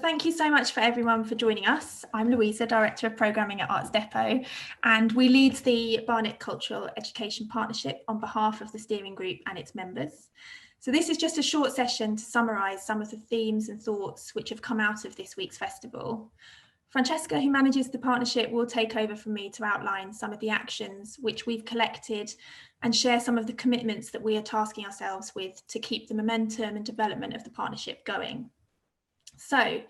Thank you so much for everyone for joining us. I'm Louisa, Director of Programming at Arts Depot, and we lead the Barnet Cultural Education Partnership on behalf of the steering group and its members. So this is just a short session to summarise some of the themes and thoughts which have come out of this week's festival. Francesca, who manages the partnership, will take over from me to outline some of the actions which we've collected and share some of the commitments that we are tasking ourselves with to keep the momentum and development of the partnership going. So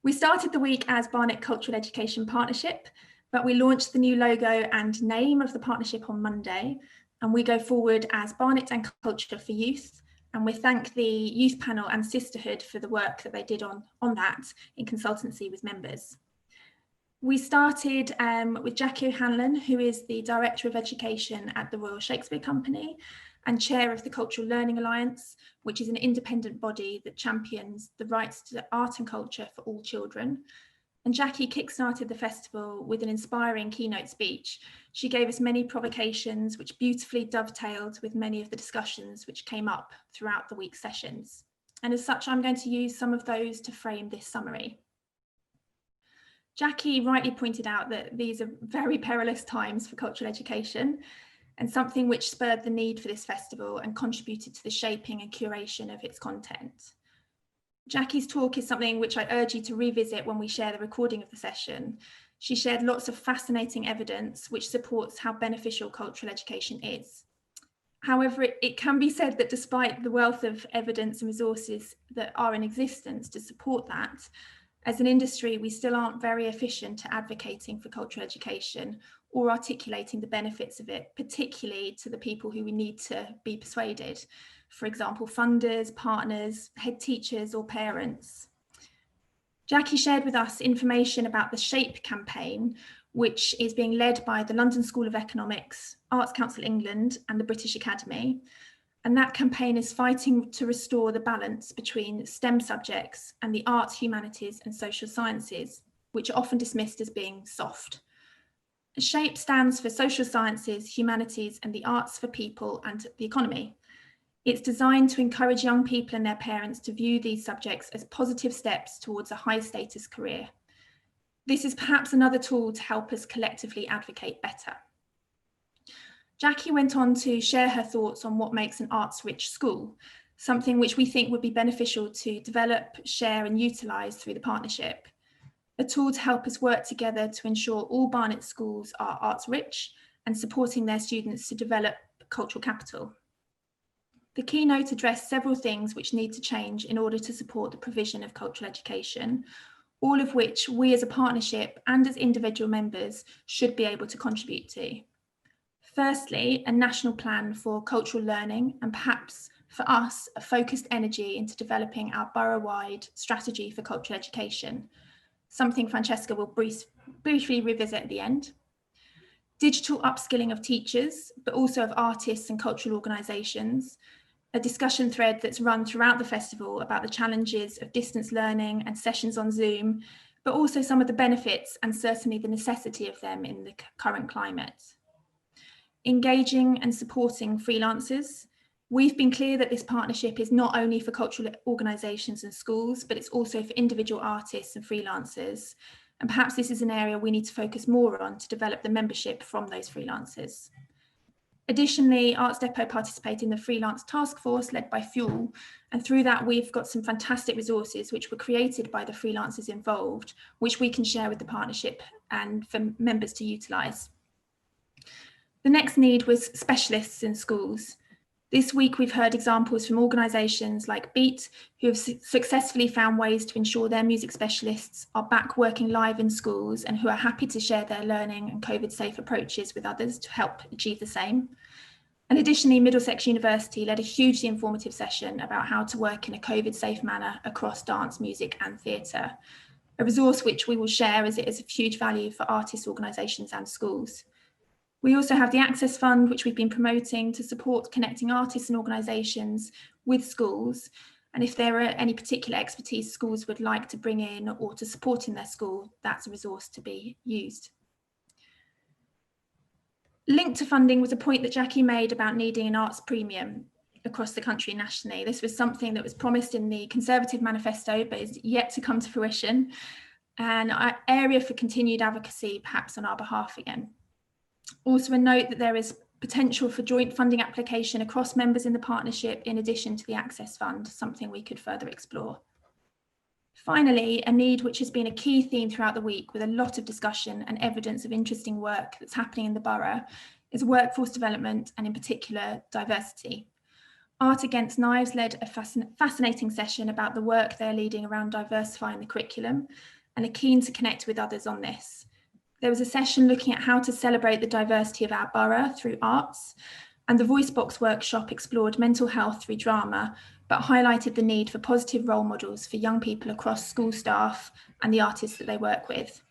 we started the week as Barnet Cultural Education Partnership, but we launched the new logo and name of the partnership on Monday, and we go forward as Barnet and Culture for Youth. And we thank the youth panel and Sisterhood for the work that they did on that in consultancy with members. We started with Jackie O'Hanlon, who is the Director of Education at the Royal Shakespeare Company and Chair of the Cultural Learning Alliance, which is an independent body that champions the rights to art and culture for all children. And Jackie kickstarted the festival with an inspiring keynote speech. She gave us many provocations, which beautifully dovetailed with many of the discussions which came up throughout the week's sessions. And as such, I'm going to use some of those to frame this summary. Jackie rightly pointed out that these are very perilous times for cultural education, and something which spurred the need for this festival and contributed to the shaping and curation of its content. Jackie's talk is something which I urge you to revisit when we share the recording of the session. She shared lots of fascinating evidence which supports how beneficial cultural education is. However, it can be said that despite the wealth of evidence and resources that are in existence to support that, as an industry, we still aren't very efficient at advocating for cultural education or articulating the benefits of it, particularly to the people who we need to be persuaded. For example, funders, partners, head teachers, or parents. Jackie shared with us information about the SHAPE campaign, which is being led by the London School of Economics, Arts Council England, and the British Academy. And that campaign is fighting to restore the balance between STEM subjects and the arts, humanities, and social sciences, which are often dismissed as being soft. SHAPE stands for Social Sciences, Humanities, and the Arts for People and the Economy. It's designed to encourage young people and their parents to view these subjects as positive steps towards a high-status career. This is perhaps another tool to help us collectively advocate better. Jackie went on to share her thoughts on what makes an arts-rich school, something which we think would be beneficial to develop, share, and utilise through the partnership. A tool to help us work together to ensure all Barnet schools are arts-rich and supporting their students to develop cultural capital. The keynote addressed several things which need to change in order to support the provision of cultural education, all of which we as a partnership and as individual members should be able to contribute to. Firstly, a national plan for cultural learning and perhaps for us, a focused energy into developing our borough-wide strategy for cultural education, something Francesca will briefly revisit at the end. Digital upskilling of teachers, but also of artists and cultural organisations, a discussion thread that's run throughout the festival about the challenges of distance learning and sessions on Zoom, but also some of the benefits and certainly the necessity of them in the current climate. Engaging and supporting freelancers. We've been clear that this partnership is not only for cultural organisations and schools, but it's also for individual artists and freelancers. And perhaps this is an area we need to focus more on to develop the membership from those freelancers. Additionally, Arts Depot participate in the freelance task force led by Fuel, and through that we've got some fantastic resources which were created by the freelancers involved, which we can share with the partnership and for members to utilise. The next need was specialists in schools. This week we've heard examples from organisations like Beat, who have successfully found ways to ensure their music specialists are back working live in schools and who are happy to share their learning and COVID-safe approaches with others to help achieve the same. And additionally, Middlesex University led a hugely informative session about how to work in a COVID-safe manner across dance, music and theatre, a resource which we will share as it is of huge value for artists, organisations and schools. We also have the Access Fund, which we've been promoting to support connecting artists and organisations with schools. And if there are any particular expertise schools would like to bring in or to support in their school, that's a resource to be used. Linked to funding was a point that Jackie made about needing an arts premium. across the country nationally. This was something that was promised in the Conservative manifesto, but is yet to come to fruition, and an area for continued advocacy, perhaps on our behalf again. Also a note that there is potential for joint funding application across members in the partnership in addition to the Access Fund, something we could further explore. Finally, a need which has been a key theme throughout the week with a lot of discussion and evidence of interesting work that's happening in the borough is workforce development and in particular diversity. Art Against Knives led a fascinating session about the work they're leading around diversifying the curriculum and are keen to connect with others on this. There was a session looking at how to celebrate the diversity of our borough through arts, and the Voice Box workshop explored mental health through drama, but highlighted the need for positive role models for young people across school staff and the artists that they work with.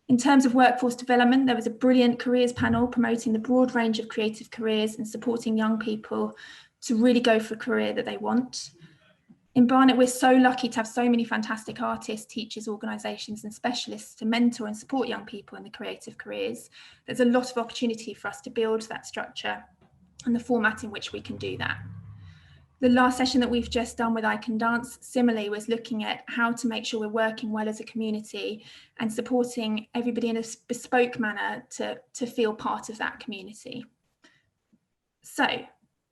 In terms of workforce development, there was a brilliant careers panel promoting the broad range of creative careers and supporting young people to really go for a career that they want. In Barnet, we're so lucky to have so many fantastic artists, teachers, organisations and specialists to mentor and support young people in the creative careers. There's a lot of opportunity for us to build that structure and the format in which we can do that. The last session that we've just done with I Can Dance, similarly, was looking at how to make sure we're working well as a community and supporting everybody in a bespoke manner to feel part of that community. So,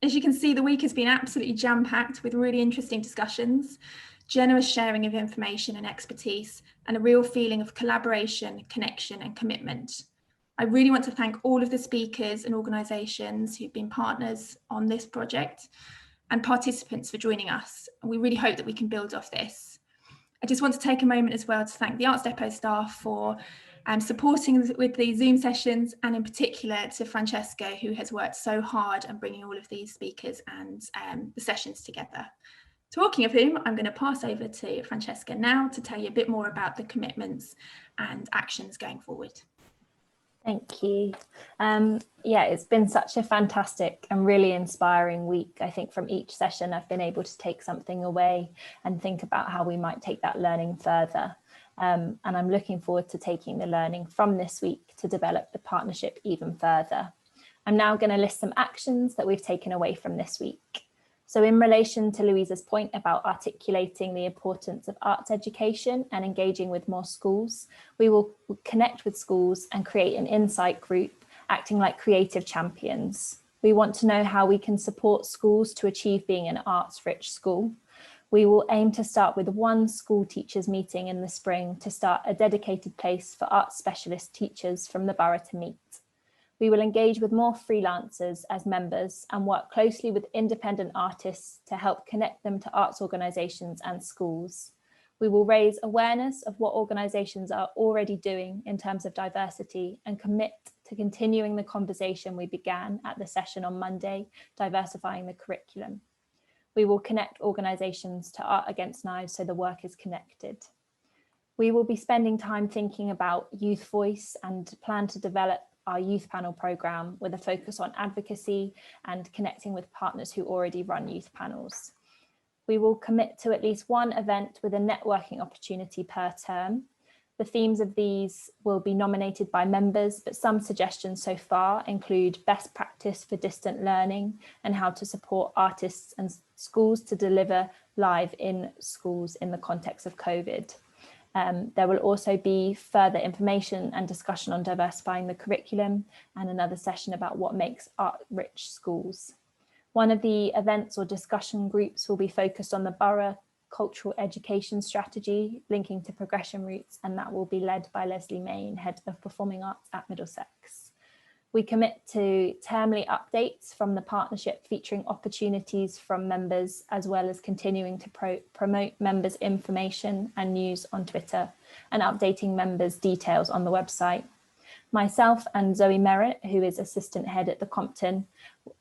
as you can see, the week has been absolutely jam-packed with really interesting discussions, generous sharing of information and expertise, and a real feeling of collaboration, connection, and commitment. I really want to thank all of the speakers and organisations who've been partners on this project and participants for joining us. And we really hope that we can build off this. I just want to take a moment as well to thank the Arts Depot staff for supporting with the Zoom sessions, and in particular to Francesca, who has worked so hard on bringing all of these speakers and the sessions together. Talking of whom, I'm going to pass over to Francesca now to tell you a bit more about the commitments and actions going forward. Thank you. Yeah, it's been such a fantastic and really inspiring week. I think from each session, I've been able to take something away and think about how we might take that learning further. And I'm looking forward to taking the learning from this week to develop the partnership even further. I'm now going to list some actions that we've taken away from this week. So in relation to Louisa's point about articulating the importance of arts education and engaging with more schools, we will connect with schools and create an insight group acting like creative champions. We want to know how we can support schools to achieve being an arts-rich school. We will aim to start with one school teachers meeting in the spring to start a dedicated place for arts specialist teachers from the borough to meet. We will engage with more freelancers as members and work closely with independent artists to help connect them to arts organisations and schools. We will raise awareness of what organisations are already doing in terms of diversity and commit to continuing the conversation we began at the session on Monday, diversifying the curriculum. We will connect organisations to Art Against Knives so the work is connected. We will be spending time thinking about youth voice and plan to develop our youth panel programme with a focus on advocacy and connecting with partners who already run youth panels. We will commit to at least one event with a networking opportunity per term. The themes of these will be nominated by members, but some suggestions so far include best practice for distant learning and how to support artists and schools to deliver live in schools in the context of COVID. There will also be further information and discussion on diversifying the curriculum and another session about what makes art-rich schools. One of the events or discussion groups will be focused on the borough cultural education strategy, linking to progression routes, and that will be led by Leslie Main, Head of Performing Arts at Middlesex. We commit to termly updates from the partnership featuring opportunities from members, as well as continuing to promote members' information and news on Twitter and updating members' details on the website. Myself and Zoe Merritt, who is Assistant Head at the Compton,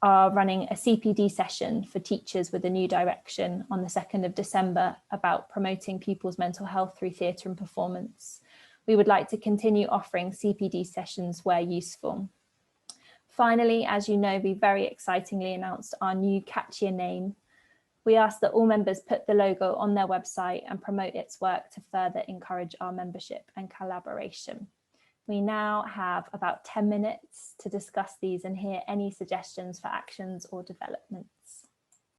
are running a CPD session for teachers with a new direction on the 2nd of December about promoting pupils' mental health through theatre and performance. We would like to continue offering CPD sessions where useful. Finally, as you know, we very excitingly announced our new catchier name. We ask that all members put the logo on their website and promote its work to further encourage our membership and collaboration. We now have about 10 minutes to discuss these and hear any suggestions for actions or developments.